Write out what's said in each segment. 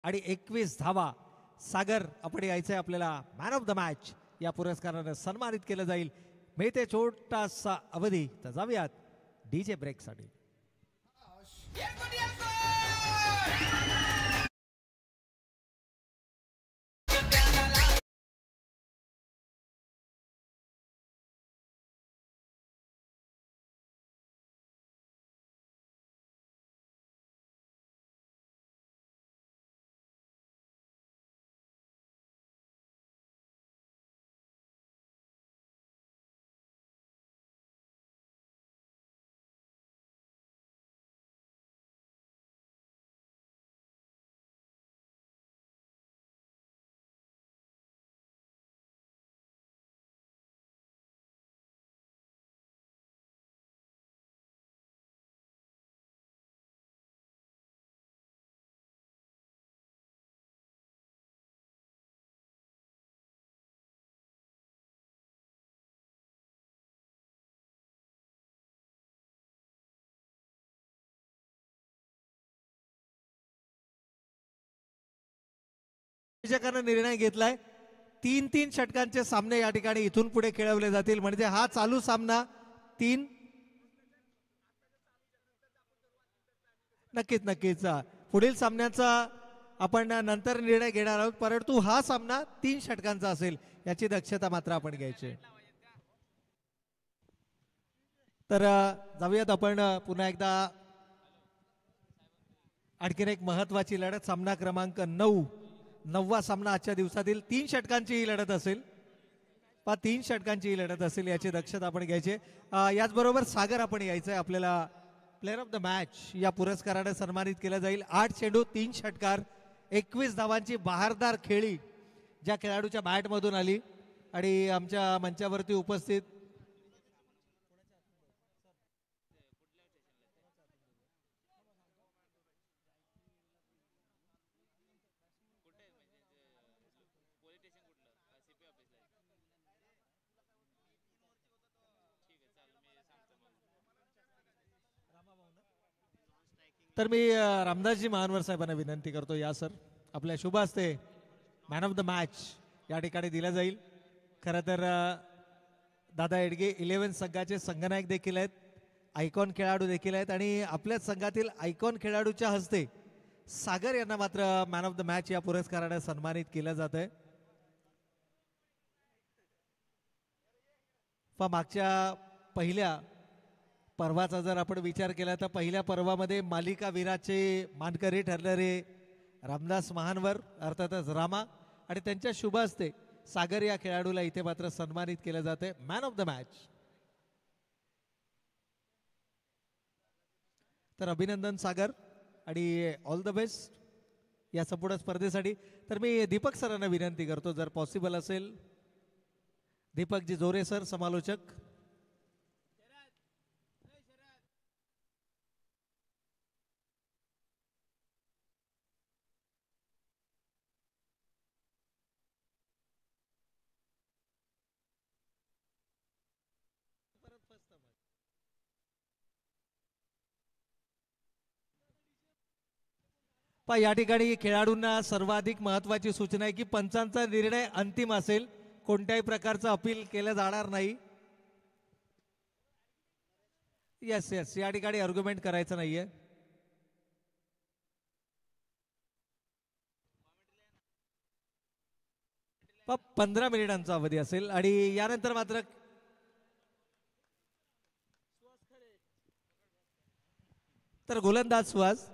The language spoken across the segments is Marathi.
आणि 21 धावा. सागर आपण यायचंय आपल्याला मॅन ऑफ द मॅच या पुरस्काराने सन्मानित केलं जाईल. मिळते छोटासा अवधी तर जाऊयात डीजे ब्रेकसाठी. निर्णय घेतलाय 3-3 षटकांचे सामने या ठिकाणी इथून पुढे खेळवले जातील. म्हणजे हा चालू सामना 3 नक्कीच नक्कीच पुढील सामन्याचा आपण नंतर निर्णय घेणार आहोत, परंतु हा सामना 3 षटकांचा असेल याची दक्षता मात्र आपण घ्यायची. तर जाऊयात आपण पुन्हा एकदा आणखीन एक महत्वाची लढत. सामना क्रमांक 9, 9वा सामना आजच्या दिवसातील 3 षटकांची ही लढत असेल. 3 षटकांची ही लढत असेल याची दक्षता आपण घ्यायची. याचबरोबर सागर आपण यायचंय आपल्याला प्लेअर ऑफ द मॅच या पुरस्काराने सन्मानित केलं जाईल. 8 चेंडू 3 षटकार 21 धावांची बहारदार खेळी ज्या खेळाडूच्या बॅटमधून आली आणि आमच्या मंचावरती उपस्थित तर मी रामदासजी महानवर साहेबांना विनंती करतो, या सर आपल्या शुभ हस्ते मॅन ऑफ द मॅच या ठिकाणी दिला जाईल. खरं तर दादा एडगे 11 संघाचे संघनायक देखील आहेत, आयकॉन खेळाडू देखील आहेत आणि आपल्याच संघातील आयकॉन खेळाडूच्या हस्ते सागर यांना मात्र मॅन ऑफ द मॅच या पुरस्काराने सन्मानित केलं जात आहे. मागच्या पहिल्या पर्वाचा जर आपण विचार केला तर पहिल्या पर्वामध्ये मालिका वीराचे मानकरी ठरलेले रामदास महानवर अर्थातच रामा आणि त्यांच्या शुभ हस्ते सागर या खेळाडूला इथे मात्र सन्मानित केलं जाते मॅन ऑफ द मॅच. तर अभिनंदन सागर आणि ऑल द बेस्ट या संपूर्ण स्पर्धेसाठी. तर मी दीपक सरांना विनंती करतो जर पॉसिबल असेल, दीपकजी जोरे सर समालोचक. या ठिकाणी खेळाडूंना सर्वाधिक महत्वाची सूचना आहे की पंचांचा निर्णय अंतिम असेल, कोणत्याही प्रकारचं अपील केलं जाणार नाही. येस येस या ठिकाणी आर्ग्युमेंट करायचं नाहीये. पण 15 मिनिटांचा अवधी असेल आणि यानंतर मात्र तर गोलंदाज सुहास.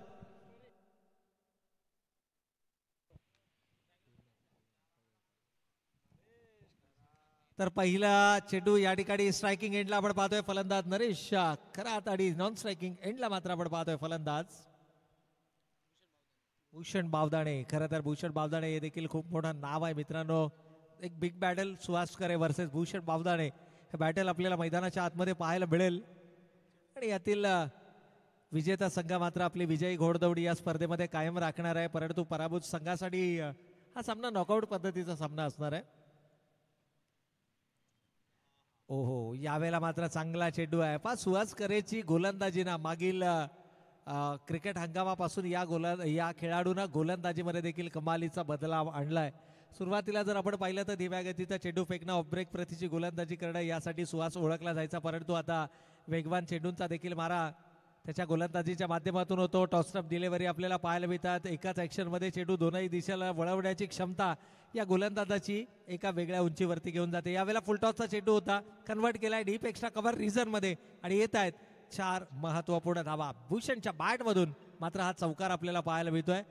तर पहिला चेंडू या ठिकाणी स्ट्रायकिंग एंडला आपण पाहतोय फलंदाज नरेश खरात आणि नॉन स्ट्रायकिंग एंडला मात्र आपण पाहतोय फलंदाज भूषण बावदाणे. खरं तर भूषण बावदाणे हे देखील खूप मोठं नाव आहे मित्रांनो. एक बिग बॅटल सुहासकरे वर्सेस भूषण बावदाणे हे बॅटल आपल्याला मैदानाच्या आतमध्ये पाहायला मिळेल आणि यातील विजेता संघ मात्र आपली विजयी घोडदौडी या स्पर्धेमध्ये कायम राखणार आहे. परंतु पराभूत संघासाठी हा सामना नॉकआउट पद्धतीचा सामना असणार आहे. ओहो यावेळेला मात्र चांगला चेंडू आहे. सुहासकरेची गोलंदाजी ना मागील क्रिकेट हंगामापासून या खेळाडूंना गोलंदाजीमध्ये देखील कमालीचा बदलाव आणलाय. सुरुवातीला जर आपण पाहिलं तर धीम्या गतीचा चेंडू फेकणं, ऑफ ब्रेक प्रतीची गोलंदाजी करणं यासाठी सुहास ओळखला जायचा, परंतु आता वेगवान चेंडूंचा देखील मारा त्याच्या गोलंदाजीच्या माध्यमातून होतो. टॉसअप डिलिव्हरी आपल्याला पाहायला मिळतात. एकाच ॲक्शनमध्ये चेंडू दोनही दिशेला वळवण्याची क्षमता या गोलंदाजाची एका वेगळ्या उंचीवरती घेऊन जाते. यावेळेला फुलटॉसचा चेंडू होता, कन्वर्ट केलाय डीप एक्स्ट्रा कव्हर रिझनमध्ये आणि येत आहेत 4 महत्वपूर्ण धावा भूषणच्या बॅटमधून. मात्र हा चौकार आपल्याला पाहायला मिळतोय.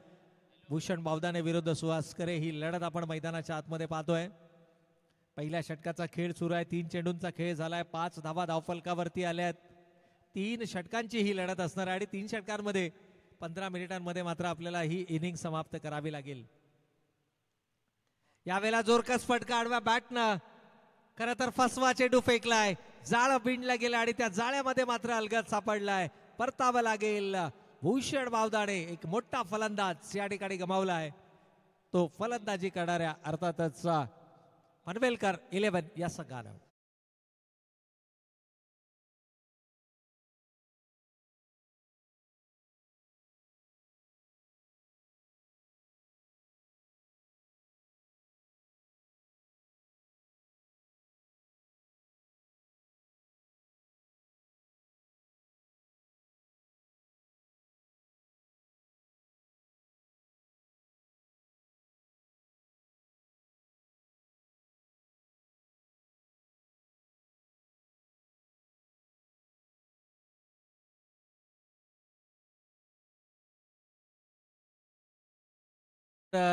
भूषण बावदाने विरुद्ध सुहास करे ही लढत आपण मैदानाच्या आतमध्ये पाहतोय. पहिल्या षटकाचा खेळ सुरू आहे. 3 चेंडूंचा खेळ झालाय. 5 धावा धावफलकावरती आल्यात. 3 षटकांची ही लढत असणार आहे आणि 3 षटकांमध्ये 15 मिनिटांमध्ये मात्र आपल्याला ही इनिंग समाप्त करावी लागेल. यावेळेला जोरकस फटका आडव्या बॅटनं, खरं तर फसवा चेंडू फेकलाय, जाळ बिंडला गेला आणि त्या जाळ्यामध्ये मात्र अलगद सापडलाय. परतावं लागेल. भूषण बावदाने एक मोठा फलंदाज या ठिकाणी गमावलाय. तो फलंदाजी करणाऱ्या अर्थातच पनवेलकर 11 या संघानं.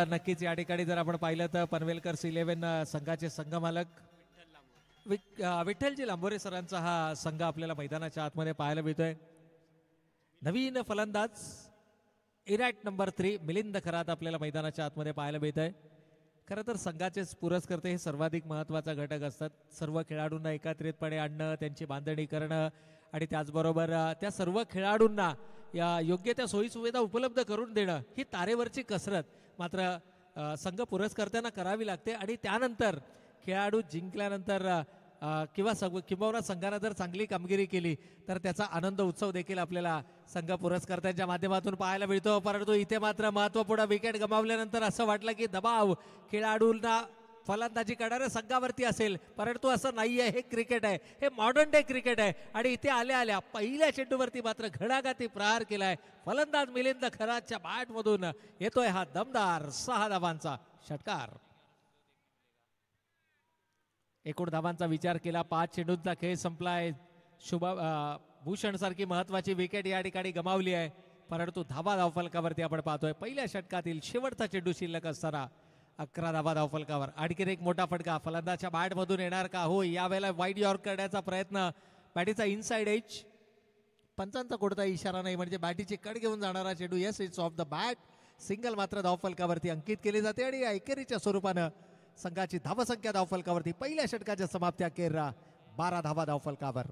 नक्कीच या ठिकाणी जर आपण पाहिलं तर पनवेलकर 11 संघाचे संघमालक विठ्ठलजी लांबोरे सरांचा हा संघ आपल्याला मैदानाच्या आतमध्ये पाहायला मिळतोय. नवीन फलंदाज इरॅट नंबर 3 मिलिंद खरात आपल्याला मैदानाच्या आतमध्ये पाहायला मिळत आहे. खरं तर संघाचे पुरस्कर्ते हे सर्वाधिक महत्त्वाचा घटक असतात. सर्व खेळाडूंना एकत्रितपणे आणणं, त्यांची बांधणी करणं आणि त्याचबरोबर त्या सर्व खेळाडूंना या योग्य त्या सोयीसुविधा उपलब्ध करून देणं ही तारेवरची कसरत मात्र संघ पुरस्कर्त्यांना करावी लागते. आणि त्यानंतर खेळाडू जिंकल्यानंतर किंवा संघानं जर चांगली कामगिरी केली तर त्याचा आनंद उत्सव देखील आपल्याला संघ पुरस्कर्त्यांच्या माध्यमातून पाहायला मिळतो. परंतु इथे मात्र महत्त्वपूर्ण विकेट गमावल्यानंतर असं वाटलं की दबाव खेळाडूंना फलंदाजी करणाऱ्या संघावरती असेल, परंतु असं नाहीये. हे क्रिकेट आहे, हे मॉडर्न डे क्रिकेट आहे आणि इथे आल्या पहिल्या चेंडूवरती मात्र घणाघाती प्रहार केलाय. फलंदाज मिलिंद खरातच्या बॅटमधून येतोय हा दमदार 6 धावांचा षटकार. एकूण धावांचा विचार केला 5 चेंडूंचा खेळ संपलाय. भूषण सारखी महत्वाची विकेट या ठिकाणी गमावली आहे, परंतु धावा धावफलकावरती आपण पाहतोय पहिल्या षटकातील शेवटचा चेंडू शिल्लक असताना 11 धावा धावफलकावर. आणखीन एक मोठा फटका फलंदाजच्या बॅटमधून येणार का? हो, यावेळेला वाईड यॉर्क करण्याचा प्रयत्न, बॅटीचा इनसाइड एज. पंचांचा कोणताही इशारा नाही, म्हणजे बॅटीची कड घेऊन जाणारा चेंडू. Yes, it's of the bat. Single मात्र धावफलकावरती अंकित केली जाते आणि एकेरीच्या स्वरूपानं संघाची धावसंख्या धावफलकावरती पहिल्या षटकाच्या समाप्ती अखेर 12 धावा धावफलकावर.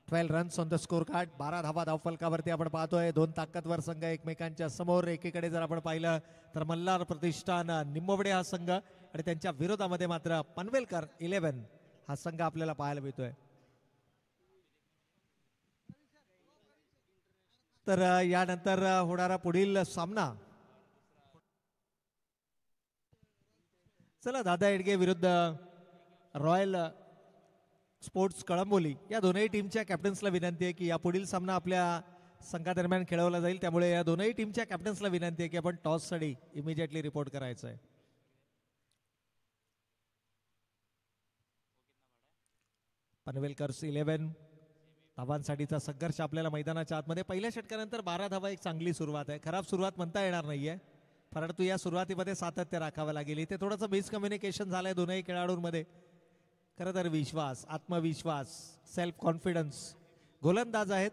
12 runs on the score card. 12 धावा धावफलकावरती आपण पाहतोय. 2 ताकदवर संघ एकमेकांच्या समोर. एकीकडे जर आपण पाहिलं तर मल्हार प्रतिष्ठान निंबवडे हा संघ आणि त्यांच्या विरोधामध्ये मात्र पनवेलकर 11 हा संघ आपल्याला पाहायला मिळतोय. तर यानंतर होणारा पुढील सामना, चला दादा एडगे विरुद्ध रॉयल स्पोर्ट्स कळंबोली या दोनही टीमच्या कॅप्टन्सला विनंती आहे की या पुढील सामना आपल्या संघादरम्यान खेळवला जाईल, त्यामुळे या दोनही टीमच्या कॅप्टन्सला विनंती आहे की आपण टॉससाठी इमिजिएटली रिपोर्ट करायचं आहे. पनवेलकर्स 11 धावांसाठीचा संघर्ष आपल्याला मैदानाच्या आतमध्ये. पहिल्या षटकानंतर 12 धावा एक चांगली सुरुवात आहे. खराब सुरुवात म्हणता येणार नाहीये, परंतु या सुरुवातीमध्ये सातत्य राखावं लागेल. इथे थोडंसं मिसकम्युनिकेशन झालंय दोनही खेळाडूंमध्ये. खरं तर विश्वास, आत्मविश्वास, सेल्फ कॉन्फिडन्स गोलंदाज आहेत.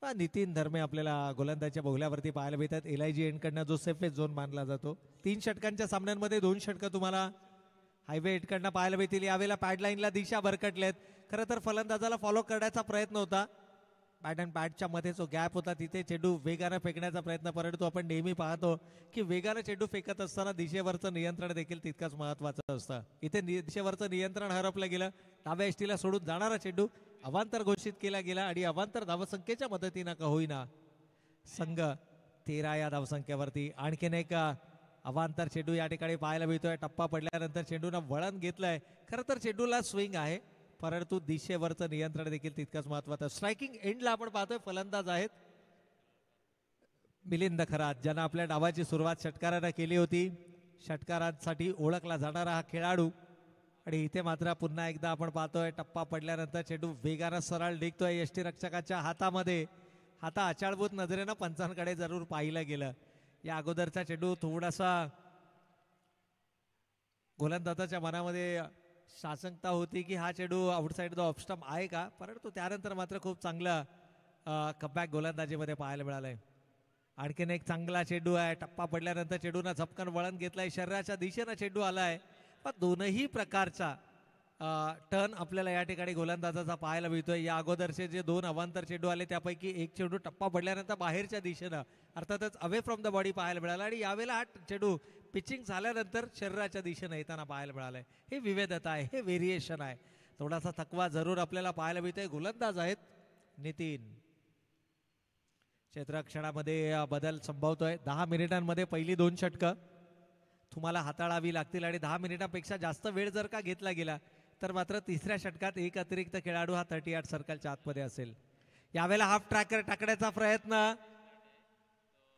नितीन धर्मे आपल्याला गोलंदाजच्या बोगल्यावरती पाहायला मिळतात. LIG एंडकडनं जो सेफेस्ट झोन मानला जातो. 3 षटकांच्या सामन्यांमध्ये 2 षटकं तुम्हाला हायवे एंडकडनं पाहायला मिळतील. यावेळेला पॅडलाईनला दिशा भरकटलेत. खरं तर फलंदाजाला फॉलो करण्याचा प्रयत्न होता. बॅट अँड बॅटच्या मध्ये जो गॅप होता तिथे चेंडू वेगानं फेकण्याचा प्रयत्न, परंतु आपण नेहमी पाहतो की वेगानं चेंडू फेकत असताना दिशेवरचं नियंत्रण देखील तितकंच महत्त्वाचं असतं. इथे दिशेवरचं नियंत्रण हरपलं गेलं. डाव्या एष्टीला सोडून जाणारा चेंडू अवांतर घोषित केला गेला आणि अवांतर धावसंख्येच्या मदतीनं का होईना संघ 13 या धावसंख्येवरती. आणखीन एक अवांतर चेंडू या ठिकाणी पाहायला मिळतोय. टप्पा पडल्यानंतर चेंडूनं वळण घेतलंय. खरं तर चेंडूला स्विंग आहे, परंतु दिशेवरचं नियंत्रण देखील तितकंच महत्वाचं. स्ट्रायकिंग एंडला आपण पाहतोय फलंदाज आहेत मिलिंद खरात, ज्यांना आपल्या डावाची सुरुवात षटकारानं केली होती. षटकारांसाठी ओळखला जाणारा हा खेळाडू. आणि इथे मात्र पुन्हा एकदा आपण पाहतोय टप्पा पडल्यानंतर चेंडू वेगानं सरळ निघतोय यष्टीरक्षकाच्या हातामध्ये. हाता आचाळभूत नजरेनं पंचांकडे जरूर पाहिलं गेलं. या अगोदरचा चेंडू थोडासा गोलंदाजाच्या मनामध्ये साशंकता होती की हा चेंडू आउटसाइड द ऑफ स्टंप आहे का, परंतु त्यानंतर मात्र खूप चांगलं कमबॅक गोलंदाजीमध्ये पाहायला मिळालंय. आणखीन एक चांगला चेंडू आहे. टप्पा पडल्यानंतर चेंडूनं झपकन वळण घेतलंय. शरीराच्या दिशेनं चेंडू आलाय. पण दोनही प्रकारचा टर्न आपल्याला या ठिकाणी गोलंदाजाचा पाहायला मिळतोय. या अगोदरचे जे 2 अवांतर चेंडू आले त्यापैकी एक चेंडू टप्पा पडल्यानंतर बाहेरच्या दिशेनं अर्थातच अवे फ्रॉम द बॉडी पाहायला मिळाला आणि यावेळेला हा चेंडू पिचिंग झाल्यानंतर शरीराच्या दिशेनं येताना पाहायला मिळालंय. हे विविधता आहे, हे व्हेरिएशन आहे. थोडासा थकवा जरूर आपल्याला पाहायला मिळतोय. गोलंदाज आहेत नितीन. क्षेत्ररक्षणामध्ये बदल संभवतोय. 10 मिनिटांमध्ये पहिली 2 षटकं तुम्हाला हाताळावी लागतील आणि 10 मिनिटांपेक्षा जास्त वेळ जर का घेतला गेला तर मात्र तिसऱ्या षटकात एक अतिरिक्त खेळाडू हा 38 सर्कलच्या आतमध्ये असेल. यावेळेला हाफ ट्रॅकर टाकण्याचा प्रयत्न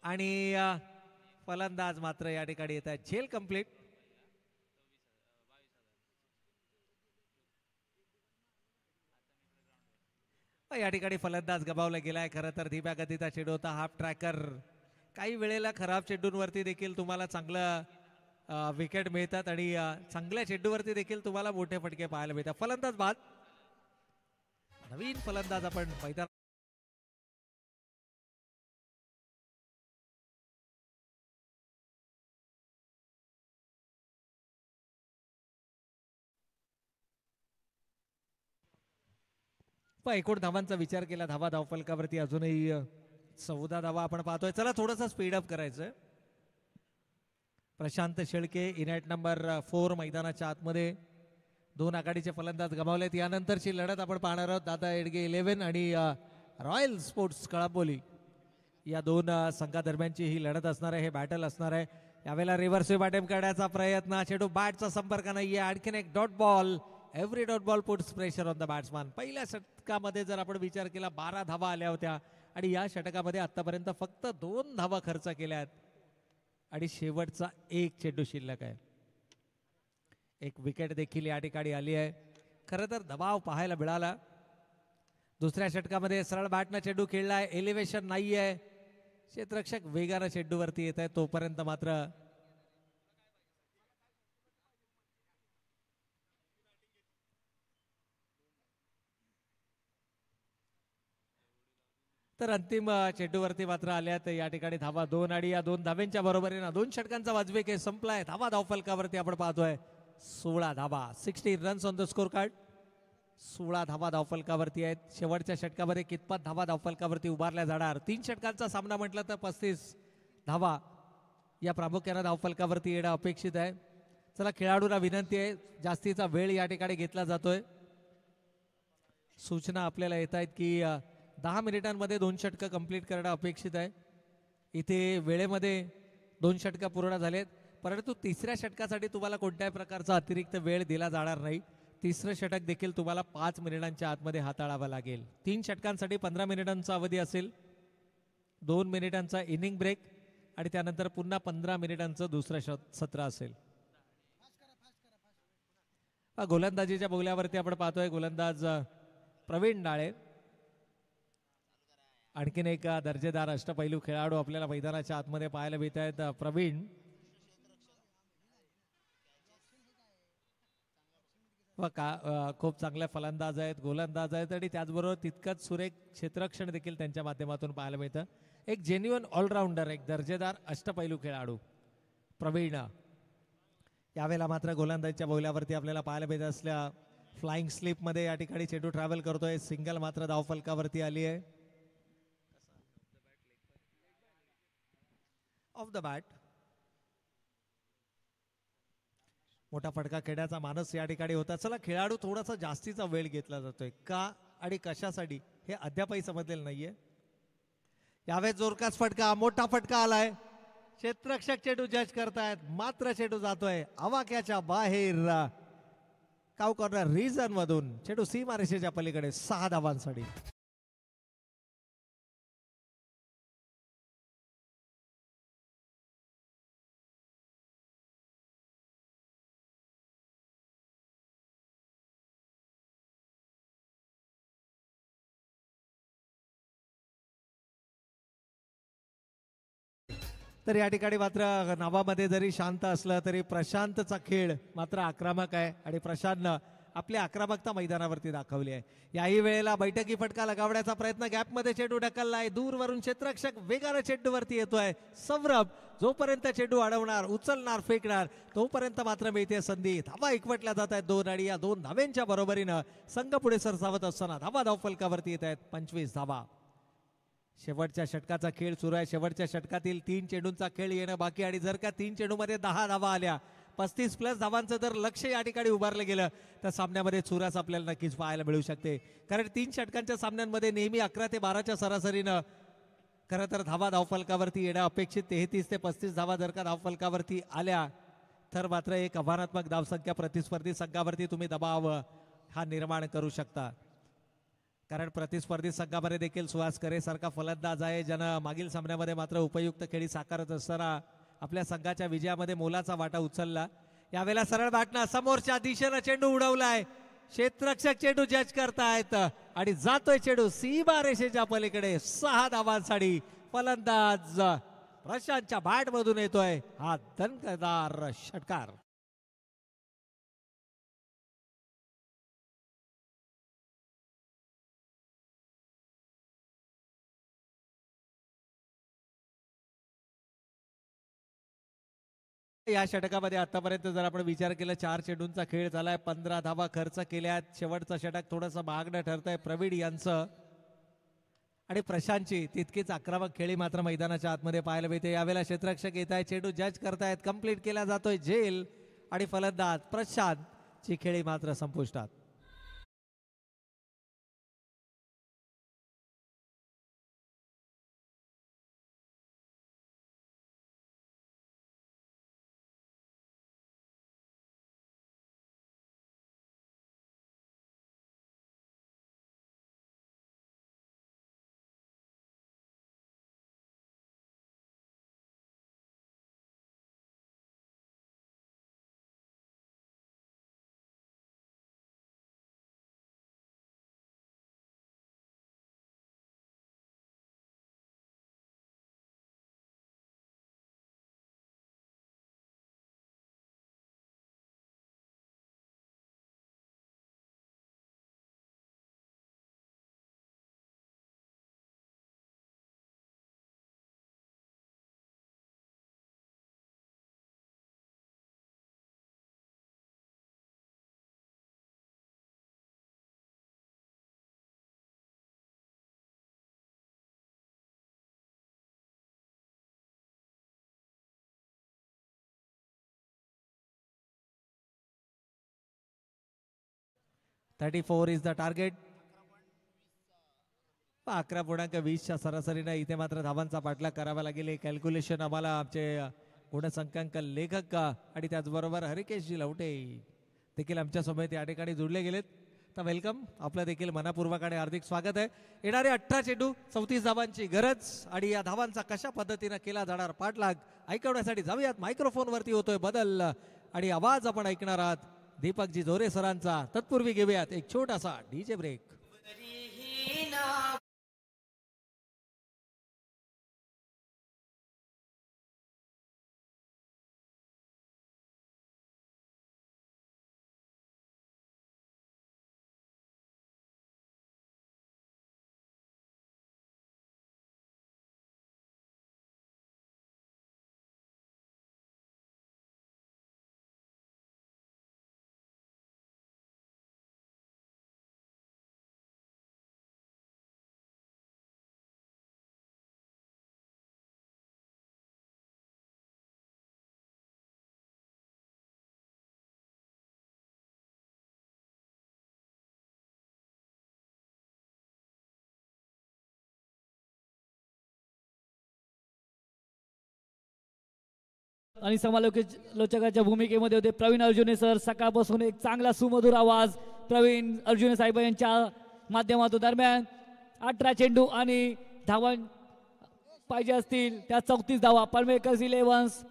आणि फलंदाज मात्र या ठिकाणी येत आहे. झेल कंप्लीट. या ठिकाणी फलंदाज गमावला गेलाय. खरं तर धीम्या गतीचा चेंडू होता. Half tracker. काही वेळेला खराब चेंडूंवरती देखील तुम्हाला चांगलं विकेट मिळतात आणि चांगल्या चेंडूवरती देखील तुम्हाला मोठे फटके पाहायला मिळतात. फलंदाज बाद. नवीन फलंदाज आपण मैदान एकूण धावांचा विचार केला. धावफलकावरती अजूनही 14 धावा आपण पाहतोय. चला थोडंसं स्पीडअप करायचं. प्रशांत शेळके इनॅट नंबर 4 मैदानाच्या आतमध्ये. 2 आघाडीचे फलंदाज गमावलेत. यानंतरची लढत आपण पाहणार आहोत. दादा एडगे 11 आणि रॉयल स्पोर्ट्स कळंबोली या 2 संघादरम्यानची ही लढत असणार आहे. हे बॅटल असणार आहे. यावेळेला रिव्हर्स स्वीप अटेम्प्ट करण्याचा प्रयत्न. चेंडू बॅटचा संपर्क नाहीये. आणखीन एक dot ball. Every dot ball puts pressure on the batsman. पहिल्या षटकामध्ये जर आपण विचार केला 12 धावा आल्या होत्या आणि या षटकामध्ये आतापर्यंत फक्त 2 धावा खर्च केल्यात आणि शेवटचा एक चेंडू शिल्लक आहे. एक विकेट देखील या ठिकाणी आली आहे. खरं तर दबाव पाहायला मिळाला. दुसऱ्या षटकामध्ये सरळ बॅटनं चेंडू खेळलाय. एलिव्हेशन नाहीये. क्षेत्ररक्षक वेगानं चेंडूवरती येत आहे. तोपर्यंत मात्र तर अंतिम चेंडूवरती मात्र आल्यात या ठिकाणी धावा 2 आणि या 2 धाव्यांच्या बरोबरीनं 2 षटकांचा वाजवी खेळ संपलाय. धावा धावफलकावरती आपण पाहतोय 16 धावा. 16 runs on the score card. 16 धावा धावफलकावरती आहेत. शेवटच्या षटकामध्ये कितपत धावा धावफलकावरती उभारल्या जाणार. 3 षटकांचा सामना म्हटलं तर 35 धावा या प्रामुख्यानं धावफलकावरती येणं अपेक्षित आहे. चला खेळाडूंना विनंती आहे, जास्तीचा वेळ या ठिकाणी घेतला जातोय. सूचना आपल्याला येत आहेत की 10 मिनिटांमध्ये 2 षटकं कंप्लीट करणं अपेक्षित आहे. इथे वेळेमध्ये 2 षटकं पूर्ण झालेत, परंतु तिसऱ्या षटकासाठी तुम्हाला कोणत्याही प्रकारचा अतिरिक्त वेळ दिला जाणार नाही. तिसरं षटक देखील तुम्हाला 5 मिनिटांच्या आतमध्ये हाताळावं लागेल. 3 षटकांसाठी 15 मिनिटांचा अवधी असेल. 2 मिनिटांचा इनिंग ब्रेक आणि त्यानंतर पुन्हा 15 मिनिटांचं दुसरं सत्र असेल. गोलंदाजीच्या बोगल्यावरती आपण पाहतोय गोलंदाज प्रवीण डाळे. आणखीन एक दर्जेदार अष्टपैलू खेळाडू आपल्याला मैदानाच्या आतमध्ये पाहायला मिळत आहेत. प्रवीण खूप चांगले फलंदाज आहेत, गोलंदाज आहेत आणि त्याचबरोबर तितकंच सुरेख क्षेत्ररक्षण देखील त्यांच्या माध्यमातून पाहायला मिळतं. एक जेन्युइन ऑलराऊंडर, एक दर्जेदार अष्टपैलू खेळाडू प्रवीण. यावेळेला मात्र गोलंदाजीच्या बोगल्यावरती आपल्याला पाहायला मिळत असल्या फ्लाइंग स्लिप मध्ये या ठिकाणी चेंडू ट्रॅव्हल करतोय. सिंगल मात्र धावफलकावरती आली आहे. Of the bat. मोठा फटका खेळण्याचा मानस या ठिकाणी होता. चला खेळाडू थोडासा जास्तीचा वेळ घेतला जातोय का, आणि कशासाठी हे अद्यापही समजलेलं नाहीये. यावेळेस जोरकास फटका, मोठा फटका आलाय. क्षेत्ररक्षक चेंडू जज करतायत, मात्र चेंडू जातोय आवाक्याच्या बाहेर. काव कॉर्नर रिजन मधून चेंडू सीमारेषेच्या पलीकडे 6 धावांसाठी. तर या ठिकाणी मात्र नावामध्ये जरी शांत असलं तरी प्रशांतचा खेळ मात्र आक्रमक आहे आणि प्रशांतनं आपली आक्रमकता मैदानावरती दाखवली आहे. याही वेळेला बैठकी फटका लगावण्याचा प्रयत्न, गॅपमध्ये चेंडू ढकललाय, दूरवरून क्षेत्ररक्षक वेगाने चेंडूवरती येतोय. सौरभ जोपर्यंत चेंडू अडवणार, उचलणार, फेकणार तोपर्यंत मात्र मिळते संधी. धावा एकवटल्या जात आहेत 2 आणि या 2 धाव्यांच्या बरोबरीनं संघ पुढे सरसावत असताना धावा धावफलकावरती येत आहेत 25 धावा. शेवटच्या षटकाचा खेळ सुरू आहे. शेवटच्या षटकातील 3 चेंडूंचा खेळ येणं बाकी आणि जर का 3 चेंडूमध्ये 10 धावा आल्या, 35+ धावांचं जर लक्ष या ठिकाणी उभारलं गेलं तर सामन्यामध्ये चुरास आपल्याला नक्कीच पाहायला मिळू शकते. कारण 3 षटकांच्या सामन्यांमध्ये नेहमी 11 ते 12च्या सरासरीनं खरं तर धावा धावफलकावरती येणं अपेक्षित. 33 ते 35 धावा जर का धावफलकावरती आल्या तर मात्र एक आव्हानात्मक धावसंख्या प्रतिस्पर्धी संघावरती तुम्ही दबाव हा निर्माण करू शकता. कारण प्रतिस्पर्धी संघामध्ये देखील सुहास करे सारखा फलंदाज आहे, ज्यानं मागील सामन्यामध्ये मात्र उपयुक्त खेळी साकारत असताना आपल्या संघाच्या विजयामध्ये मोलाचा वाटा उचलला. यावेळेला सरळ बॅटनं समोरच्या दिशेनं चेंडू उडवलाय. क्षेत्ररक्षक चेंडू जज करतायत आणि जातोय चेंडू सीमा रेषेच्या पलीकडे 6 धावांसाठी. फलंदाज प्रशांतच्या बॅट मधून येतोय हा दणकदार षटकार. या षटकामध्ये आतापर्यंत जर आपण विचार केला 4 चेंडूंचा खेळ झालाय, 15 धावा खर्च केल्यात. शेवटचं षटक थोडंसं महागडं ठरतंय प्रवीण यांचं आणि प्रशांतची तितकीच आक्रमक खेळी मात्र मैदानाच्या आतमध्ये पाहायला मिळते. यावेळेला क्षेत्ररक्षक येत आहे, चेंडू जज करतायत, कंप्लीट केला जातोय झेल आणि फलंदाज प्रशांत ची खेळी मात्र संपुष्टात. $34 इज द टार्गेट. 11.20च्या सरासरीनं इथे मात्र धावांचा पाठलाग करावा लागेल. कॅल्क्युलेशन आम्हाला आमचे गुणसंख्याक लेखक आणि त्याचबरोबर हरिकेशजी लवटे देखील आमच्या सोबत या ठिकाणी जुळले गेलेत. तर वेलकम, आपलं देखील मनापूर्वक आणि हार्दिक स्वागत आहे. येणारे 18 चेंडू 34 धावांची गरज आणि या धावांचा कशा पद्धतीनं केला जाणार पाठलाग ऐकवण्यासाठी जाऊयात. मायक्रोफोनवरती होतोय बदल आणि आवाज आपण ऐकणार आहात दीपकजी जोरे सरांचा. तत्पूर्वी घेऊयात एक छोटासा डीजे ब्रेक. आणि समालोचकाच्या भूमिकेमध्ये होते प्रवीण अर्जुने सर. सकाळपासून एक चांगला सुमधुर आवाज प्रवीण अर्जुने साहेब यांच्या माध्यमातून. दरम्यान 18 चेंडू आणि धावा पाहिजे असतील त्या 34 धावा. पनवेलकर्स 11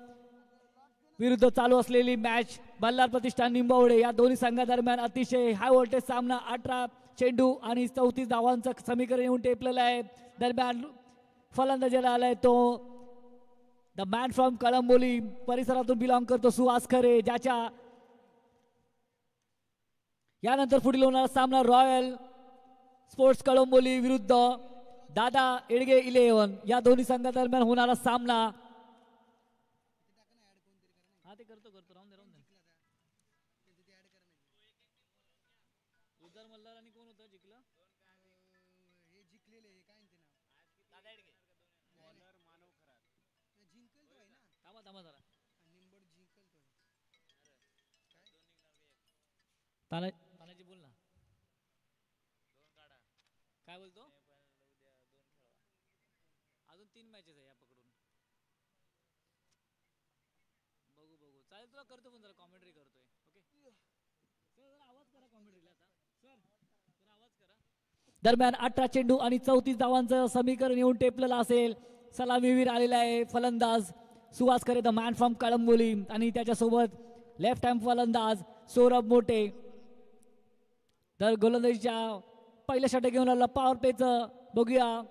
विरुद्ध चालू असलेली मॅच बल्लार प्रतिष्ठान निंबावडे या दोन्ही संघादरम्यान अतिशय हाय व्होल्टेज सामना. 18 चेंडू आणि 34 धावांचं समीकरण येऊन टेपलेलं आहे. दरम्यान फलंदाजीला आलाय तो द मॅन फ्रॉम कळंबोली परिसरातून बिलॉंग करतो सुहास खरे, ज्याच्या यानंतर पुढील होणारा सामना रॉयल स्पोर्ट्स कळंबोली विरुद्ध दादा एडगे 11 या दोन्ही संघादरम्यान होणारा सामना. हा ते करतो राहून दे उद्धर मल्हार आणि कोण होतं जिंकलं? हे जिंकलेले काय ते नाव दादा एडगे मानव खरात जिंकल तो आहे ना. थांबा जरा निंबड जिंकल तो काय तानाजी बोल ना. दोन काढा काय बोलतो? अजून 3 मॅचेस आहे या पकडून. बघू चालेल. तुला करतो पण जरा कॉमेंट्री करतोय. ओके सर जरा आवाज करा कॉमेंट्रीला. आता सर जरा आवाज करा. दरम्यान 18 चेंडू आणि 34 धावांचं समीकरण येऊन टेपलेलं असेल. सलामीवीर आलेला आहे फलंदाज सुहास खरे द मॅन फ्रॉम कळंबोली आणि त्याच्यासोबत लेफ्ट हँड फलंदाज सौरभ मोठे. तर गोलंदाजीच्या पहिल्या षटक घेऊन आला पॉवर प्लेचं. बघूया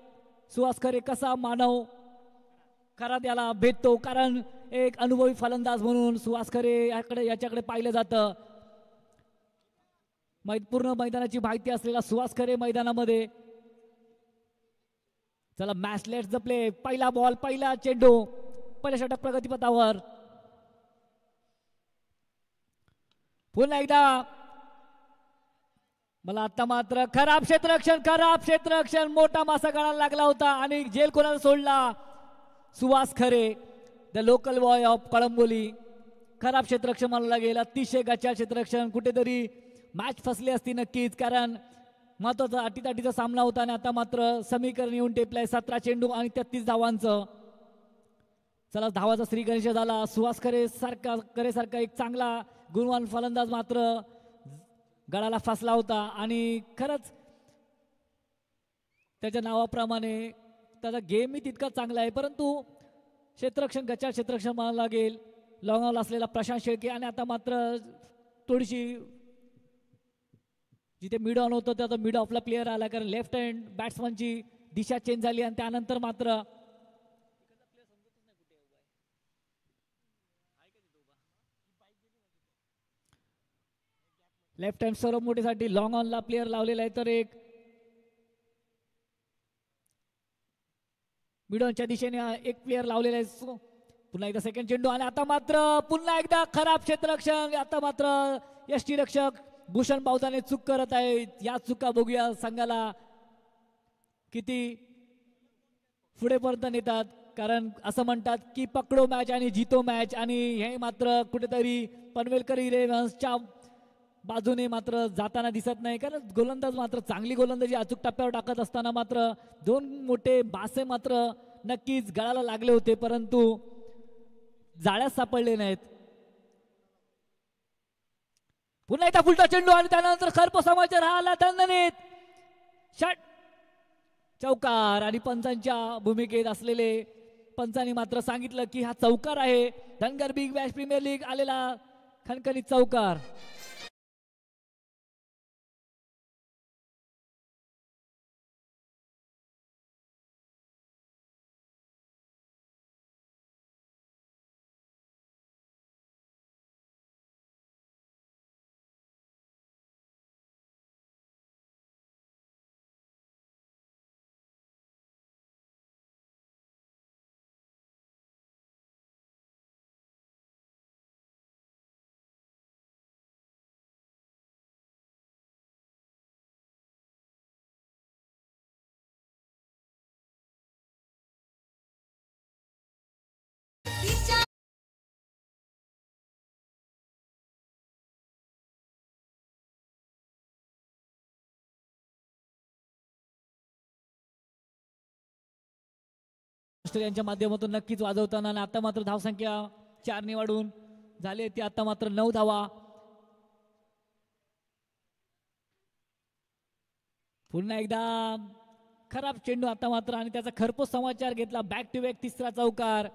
सुहास खरे कसा मानव खरा त्याला भेटतो, कारण एक अनुभवी फलंदाज म्हणून सुहास खरे याच्याकडे पाहिलं जातं. पूर्ण मैदानाची माहिती असलेला सुहास खरे मैदानामध्ये. चला मॅच लेट्स द प्ले. पहिला बॉल पहिला चेंडू पहिल्या षटक प्रगतीपथावर. पुन्हा एकदा मला आता मात्र खराब क्षेत्ररक्षण मोठा मासा गळाला लागला होता आणि जेल कोणाला सोडला? सुहास खरे the local boy of Kalamboli. खराब क्षेत्ररक्षण मानलं लागेल. अतिशय गचाळ क्षेत्ररक्षण. कुठेतरी मॅच फसली असती नक्कीच, कारण महत्वाचा अटीतटीचा सामना होता आणि आता मात्र समीकरण येऊन टेपलाय 17 चेंडू आणि 33 धावांचं. चला धावाचा श्रीगणेश झाला. सुहास खरे सारखा एक चांगला गुणवान फलंदाज मात्र गळाला फसला होता आणि खरंच त्याच्या नावाप्रमाणे त्याचा गेमही तितका चांगला आहे, परंतु क्षेत्ररक्षण गचाळ क्षेत्ररक्षण म्हणावं लागेल. लॉंग ऑन असलेला प्रशांत शेळके आणि आता मात्र थोडीशी जिथे मिड ऑन होतं त्याचा मिड ऑफला प्लेअर आला, कारण लेफ्ट हँड बॅट्समनची दिशा चेंज झाली आणि त्यानंतर मात्र लेफ्ट हँड सौरभ मोठेसाठी लॉंग ऑनला प्लेअर लावलेला आहे, तर एक मिडॉनच्या दिशेने एक प्लेअर लावलेला आहे. पुन्हा एकदा सेकंड चेंडू आणि आता मात्र पुन्हा एकदा खराब क्षेत्ररक्षण. आता मात्र यष्टीरक्षक भूषण बावदाने चूक करत आहे. या चुका बघूया संघाला किती पुढेपर्यंत नेतात, कारण असं म्हणतात की पकडो मॅच आणि जितो मॅच, आणि हे मात्र कुठेतरी पनवेलकर इलेव्हन्सच्या बाजूने मात्र जाताना दिसत नाही, कारण गोलंदाज मात्र चांगली गोलंदाजी अचूक टप्प्यावर टाकत असताना मात्र दोन मोठे बासे मात्र नक्कीच गळाला लागले होते, परंतु जाळ्यात सापडले नाहीत. पुन्हा एकदा फुलटा चेंडू आणि त्यानंतर खरप समाचार आला दणदणीत षट चौकार, आणि पंचांच्या भूमिकेत असलेले पंचांनी मात्र सांगितलं की हा चौकार आहे. Dhangar Big Bash Premier League आलेला खणखणीत चौकार. यांच्या माध्यमातून नक्कीच वाजवताना, आणि आता मात्र धावसंख्या 4 वाढून झाले ते आता मात्र 9 धावा. पुन्हा एकदा खराब चेंडू आता मात्र आणि त्याचा खरपूस समाचार घेतला. बॅक टू बॅक तिसरा चौकार.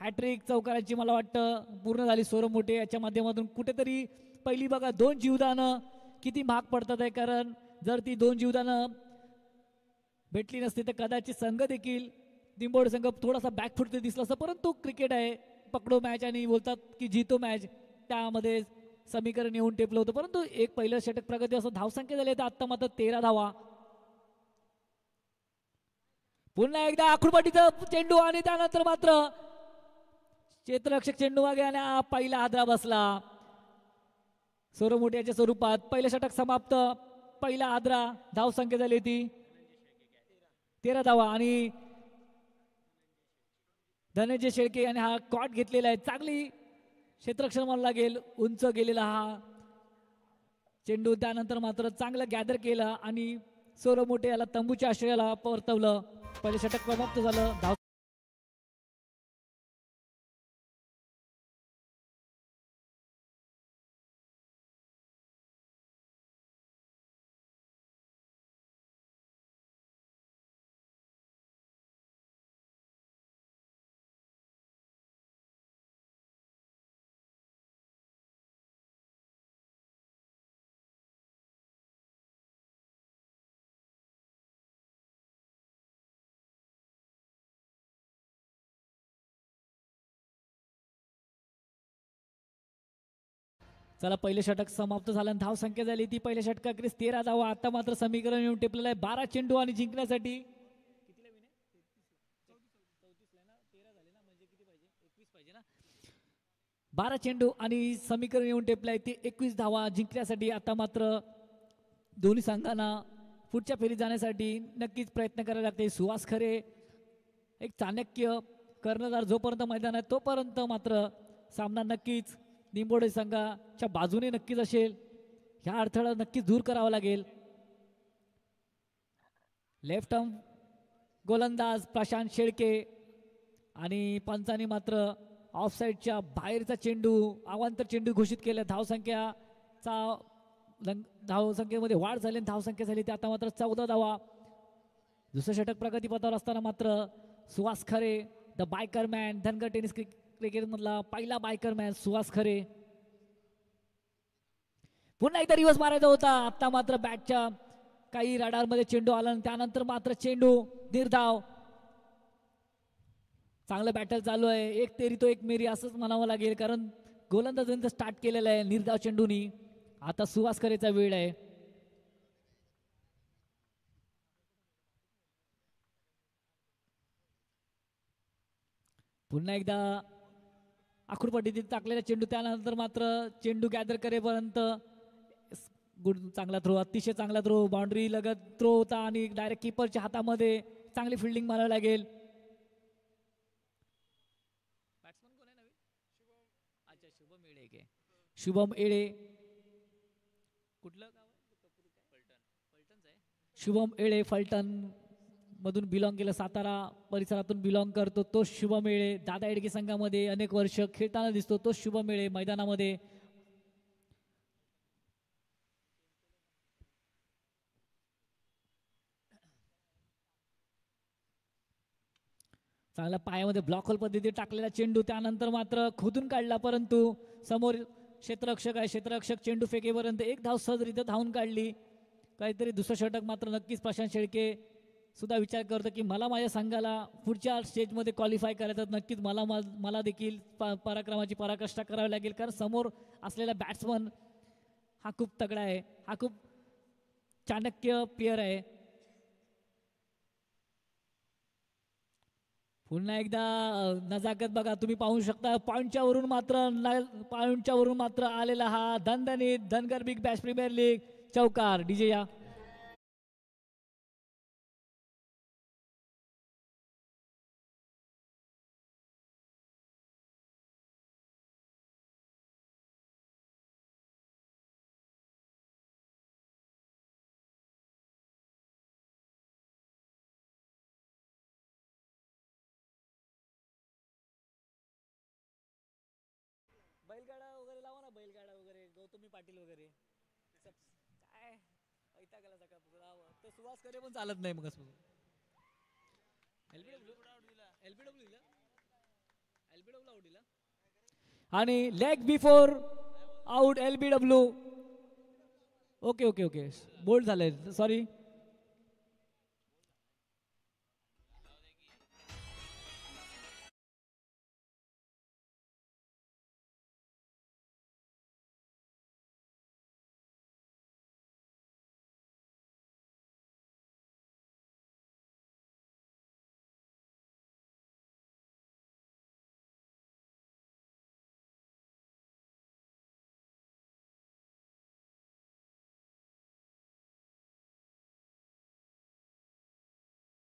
हॅट्रिक चौकाराची मला वाटतं पूर्ण झाली सौरभ मोठे याच्या माध्यमातून. कुठेतरी पहिली बघा 2 जीवदानं किती महाग पडतात आहे, कारण जर ती 2 जीवदानं भेटली नसती तर कदाचित संघ देखील निंबोड संघ थोडासा बॅकफुट दिसला असता. परंतु क्रिकेट आहे, पकडो मॅच आणि बोलतात की जीतो मॅच, त्यामध्ये समीकरण येऊन टेपलं होतं. परंतु एक पहिलं षटक प्रगती असं धावसंख्या झाली तर आता मात्र 13 धावा. पुन्हा एकदा आखुडपट्टीचा चेंडू आणि त्यानंतर मात्र क्षेत्ररक्षक चेंडू मागे आणि पहिला हादरा बसला सौरभ मोठ्याच्या स्वरूपात. पहिलं षटक समाप्त, पहिला हादरा. धावसंख्या झाली ती 13 धावा आणि धनंजय शेळके आणि हा कॉट घेतलेला आहे. चांगली क्षेत्ररक्षण मला लागेल, उंच गेलेला हा चेंडू. त्यानंतर मात्र चांगलं गॅदर केलं आणि सौरभ मोठे याला तंबूच्या आश्रयाला परतवलं. पहिले षटक समाप्त झालं. धाव चला पहिले षटक समाप्त झालं. धाव संख्या झाली ती पहिल्या षटकाखेरीस 13 धावा. आता मात्र समीकरण येऊन टेपलेलं आहे 12 चेंडू आणि जिंकण्यासाठी 12 चेंडू आणि समीकरण येऊन टेपलं आहे ते 21 धावा जिंकण्यासाठी. आता मात्र दोन्ही संघांना पुढच्या फेरीत जाण्यासाठी नक्कीच प्रयत्न करायला लागते. सुहास खरे एक चाणक्य कर्णधार जोपर्यंत मैदानात तोपर्यंत मात्र सामना नक्कीच निंबोडे संघाच्या बाजूने नक्कीच असेल. ह्या अडथळा नक्कीच दूर करावा लागेल. लेफ्ट आर्म गोलंदाज प्रशांत शेळके आणि पंचांनी मात्र ऑफसाईडच्या बाहेरचा चेंडू अवांतर चेंडू घोषित केला. धावसंख्येमध्ये वाढ झाली, धावसंख्या झाली ते आता मात्र 14 धावा. दुसरं षटक प्रगतीपथावर असताना मात्र सुहास खरे the biker man, Dhangar tennis cricket मधला पहिला बायकर मॅन सुहास खरे. पुन्हा एकदा रिवर्स मारायचा होता. आता मात्र बॅटच्या काही रडारमध्ये चेंडू आला आणि त्यानंतर मात्र चेंडू निर्धाव. चांगलं बॅटल चालू आहे. एक तेरी तो एक मेरी असंच म्हणावं लागेल, कारण गोलंदाजांचं स्टार्ट केलेलं आहे निर्धाव चेंडूनी. आता सुहास खरेचा वेळ आहे. पुन्हा एकदा आखुडपट्टीत टाकलेला चेंडू, त्यानंतर मात्र चेंडू गॅदर करेपर्यंत चांगला थ्रो, अतिशय चांगला थ्रो, बाउंड्री लगत थ्रो होता आणि डायरेक्ट कीपरच्या हातामध्ये. चांगली फिल्डिंग मारावी लागेल. बॅट्समन कोण आहे नवीन? अच्छा शुभम येळे के. शुभम येळे कुठलं गाव आहे? फलटणच आहे. शुभम येळे फलटण मधून बिलॉंग केलं, सातारा परिसरातून बिलॉंग करतो तो शुभम येळे. दादा एडगे संघामध्ये अनेक वर्ष खेळताना दिसतो तो शुभम येळे मैदानामध्ये. चांगला पायामध्ये ब्लॉक होल पद्धतीने टाकलेला चेंडू, त्यानंतर मात्र खोदून काढला, परंतु समोर क्षेत्ररक्षक आहे. क्षेत्ररक्षक चेंडू फेकेपर्यंत एक धाव सहजरित्या धावून काढली. काहीतरी दुसरं षटक मात्र नक्कीच प्रशांत शेळके सुद्धा विचार करतो की मला माझ्या संघाला पुढच्या स्टेजमध्ये क्वालिफाय करायचं, नक्कीच मला देखील पराक्रमाची पराकाष्ठा करावी लागेल, कारण समोर असलेला बॅट्समन हा खूप तगडा आहे, हा खूप चाणक्य प्लेयर आहे. पुन्हा एकदा नजाकत बघा तुम्ही पाहू शकता. पॉईंटच्या वरून मात्र आलेला हा दणदणीत Dhangar Big Bash Premier League चौकार. डीजे या. गौतमी पाटील वगैरे काय पैता गेला सकाळ तर सुहास करे पण चालत नाही मग असं आणि leg before out LBW. Okay okay okay bowled झालंय सॉरी.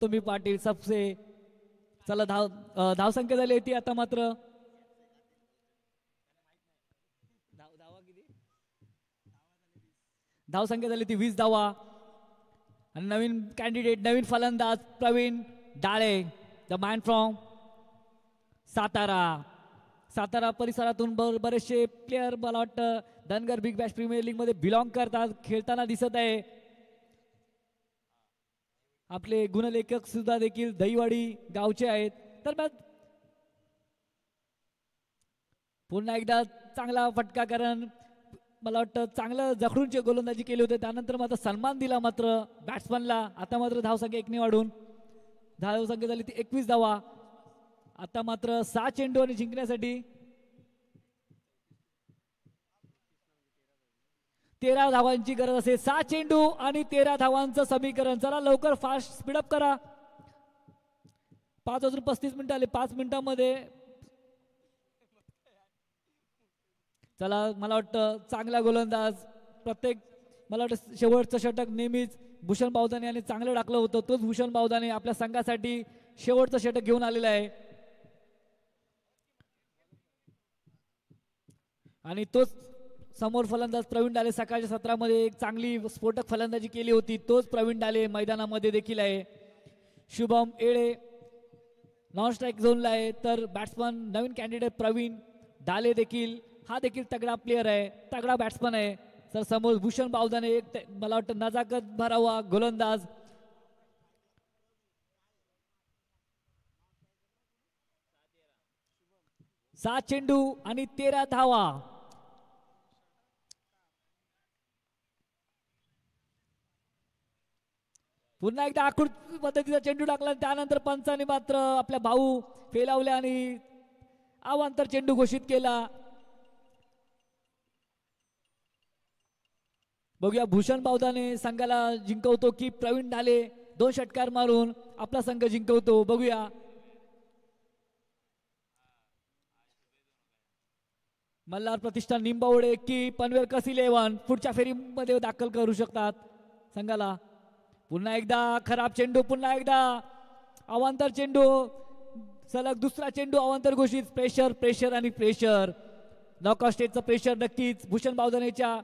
तुम्ही पाटील सबसे चला धाव संख्या झाली होती आता मात्र धाव संख्या झाली ती 20 धावा आणि नवीन कॅन्डिडेट नवीन फलंदाज Pravin Dale the man from Satara परिसरातून बरेचसे प्लेयर मला वाटतं Dhangar Big Bash Premier League मध्ये बिलॉंग करतात खेळताना दिसत आहे. आपले गुणलेखक सुद्धा देखील दहीवाडी गावचे आहेत. तर पुन्हा एकदा चांगला फटका कारण मला वाटतं चांगलं जखडूनचे गोलंदाजी केली होते त्यानंतर मात्र सन्मान दिला मात्र बॅट्समनला. आता मात्र धावसंख्या 1 ने वाढून धावसंख्या झाली ती 21 धावा. आता मात्र 6 चेंडू आणि जिंकण्यासाठी 13 धावांची गरज असेल. 6 चेंडू आणि 13 धावांचं समीकरण. चला लवकर फास्ट स्पीडअप करा. 5 वाजून 35 मिनिटं आले. 5 मिनिटांमध्ये चला मला वाटतं चांगला गोलंदाज प्रत्येक मला वाटतं शेवटचं षटक नेहमीच भूषण बावदाने यांनी चांगलं टाकलं होतं. तोच भूषण बावदाने आपल्या संघासाठी शेवटचं षटक घेऊन आलेला आहे आणि तोच समोर फलंदाज प्रवीण डाले सकाळच्या सत्रामध्ये एक चांगली स्फोटक फलंदाजी केली होती. तोच प्रवीण डाले मैदानामध्ये देखील आहे. शुभम येळे नॉन स्ट्राईक झोनला आहे तर बॅट्समन नवीन कॅन्डिडेट प्रवीण डाले देखील हा देखील तगडा प्लेयर आहे तगडा बॅट्समन आहे. तर समोर भूषण बावदाने एक मला वाटतं नजाकत भरावा गोलंदाज. सात चेंडू आणि 13 धावा. पुन्हा एकदा आकृती पद्धतीचा चेंडू टाकला त्यानंतर पंचांनी मात्र आपल्या भाऊ फेलावले आणि अवांतर चेंडू घोषित केला. बघूया भूषण बावदाने संघाला जिंकवतो की प्रवीण ढाले 2 षटकार मारून आपला संघ जिंकवतो. बघूया मल्हार प्रतिष्ठान निंबावडे की पनवेल कस 11 पुढच्या फेरीमध्ये दाखल करू शकतात संघाला. पुन्हा एकदा खराब चेंडू. पुन्हा एकदा अवांतर चेंडू. सलग दुसरा चेंडू अवांतर घोषित. प्रेशर प्रेशर आणि प्रेशर. नॉकआउट स्टेजचं प्रेशर नक्कीच भूषण बावदानेच्या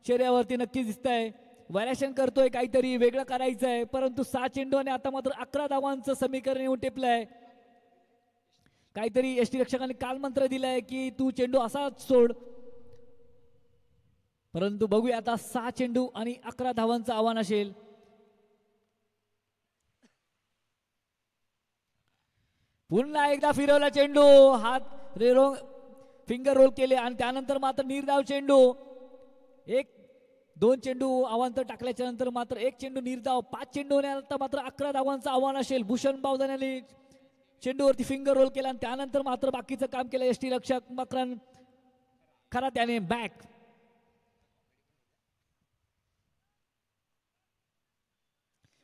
चेहऱ्यावरती नक्कीच दिसतंय. व्हॅरिएशन करतोय काहीतरी वेगळं करायचं आहे परंतु 6 चेंडू आणि आता मात्र 11 धावांचं समीकरण येऊन टेपलंय. काहीतरी यष्टी रक्षकांनी काल मंत्र दिलाय की तू चेंडू असाच सोड परंतु बघूया आता 6 चेंडू आणि 11 धावांचं आव्हान असेल. पुन्हा एकदा फिरवला चेंडू. हात फिंगर रोल केले आणि त्यानंतर मात्र निर्धाव चेंडू. 2 चेंडू अवांतर टाकल्याच्या नंतर मात्र 1 चेंडू निर्धाव. 5 चेंडू आता मात्र 11 धावांचं आव्हान असेल. भूषण बावदाने चेंडूवरती फिंगर रोल केला आणि त्यानंतर मात्र बाकीचं काम केलं यष्टी रक्षक मकरन खरा त्याने बॅक.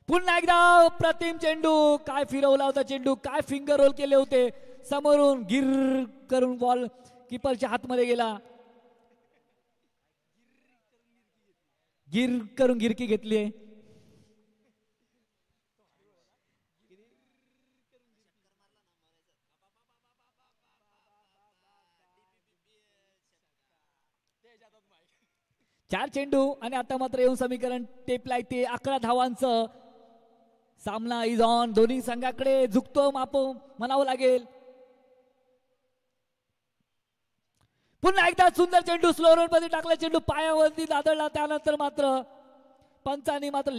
पुन्हा एकदा प्रतिम चेंडू. काय फिरवला होता चेंडू. काय फिंगर रोल केले होते. समोरून गिर करून बॉल किपरच्या हातमध्ये गेला. गिर करून गिरकी घेतली. चार चेंडू आणि आता मात्र येऊन समीकरण टेपलाय ते 11 धावांचं. सामना इज ऑन. दोन्ही संघाकडे झुकतो माप म्हणावं लागेल. पुन्हा एकदा सुंदर चेंडू स्लो रोड मध्ये टाकला, चेंडू पायावरती दादळला, त्यानंतर मात्र पंचांनी मात्र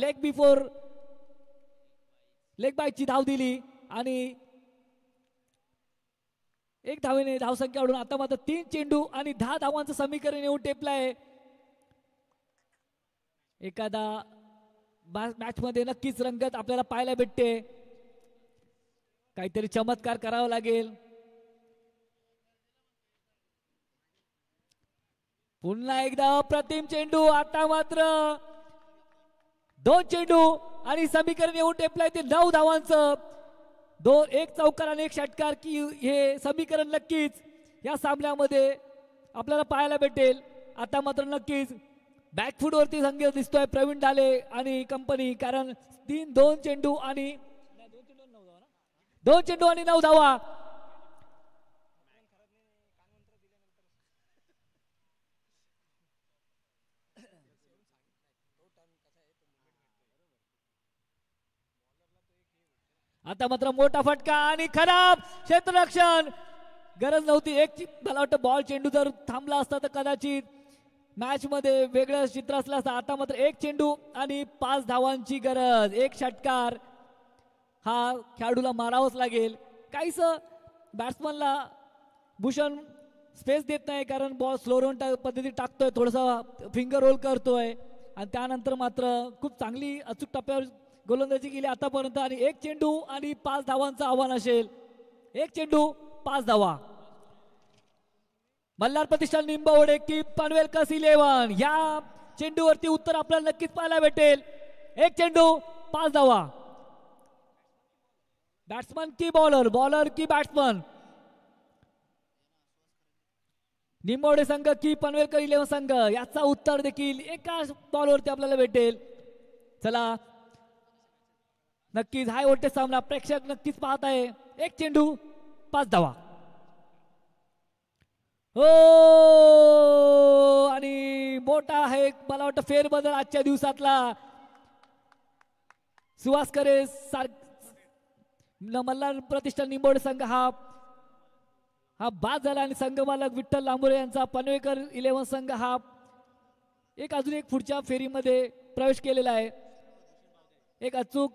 लेग बायची धाव दिली आणि एक धावेने धावसंख्या वाढून आता मात्र 3 चेंडू आणि 10 धावांचं समीकरण येऊन टेपलंय. एखादा मॅच मध्ये नक्कीच रंगत आपल्याला पाहायला भेटते. काहीतरी चमत्कार करावा लागेल. पुन्हा एकदा अप्रतिम चेंडू, आता मात्र 2 चेंडू आणि समीकरण येऊन टेपलंय ते 9 धावांचं. 1 चौकार आणि 1 षटकार की हे समीकरण नक्कीच या सामन्यामध्ये आपल्याला पाहायला भेटेल. आता मात्र नक्कीच बॅकफूट वरती संघ दिसतोय प्रवीण ढाले आणि कंपनी, कारण 2 चेंडू आणि 9 धावा. आता मात्र मोठा फटका आणि खराब क्षेत्ररक्षण. गरज नव्हती. मला वाटतं बॉल चेंडू जर थांबला असता तर कदाचित मॅच मध्ये वेगळं चित्र असलं असतं. आता मात्र 1 चेंडू आणि 5 धावांची गरज. 1 षटकार हा खेळाडूला मारावाच लागेल. काहीच बॅट्समनला भूषण स्पेस देत नाही, कारण बॉल स्लो रन पद्धतीत टाकतोय, थोडासा फिंगर रोल करतोय आणि त्यानंतर मात्र खूप चांगली अचूक टप्प्यावर गोलंदाजी केली आतापर्यंत. आणि 1 चेंडू आणि 5 धावांचं आव्हान असेल. 1 चेंडू 5 धावा. मल्हार प्रतिष्ठान निंबवडे की पनवेलकर्स 11 या चेंडूवरती उत्तर आपल्याला नक्कीच पाहायला भेटेल. 1 चेंडू 5 धावा. बॅट्समन की बॉलर की बॅट्समन. निंबवडे संघ की पनवेलकर 11 संघ, याचा उत्तर देखील एका बॉलवरती आपल्याला भेटेल. चला, नक्कीच हाय व्होल्टेज सामना प्रेक्षक नक्कीच पाहत आहे. 1 चेंडू 5 धावा. हो, आणि मोठा आहे मला वाटतं फेरबदल आजच्या दिवसातला. सुहास करे मल्हार प्रतिष्ठान निंबवडे संघ हा बाद झाला आणि संघ मालक विठ्ठल लांबोरे यांचा पनवेलकर 11 संघ हा अजून एक पुढच्या फेरीमध्ये प्रवेश केलेला आहे. एक अचूक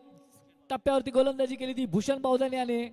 टप्प्यावरती गोलंदाजी केली ती भूषण बावदाने याने.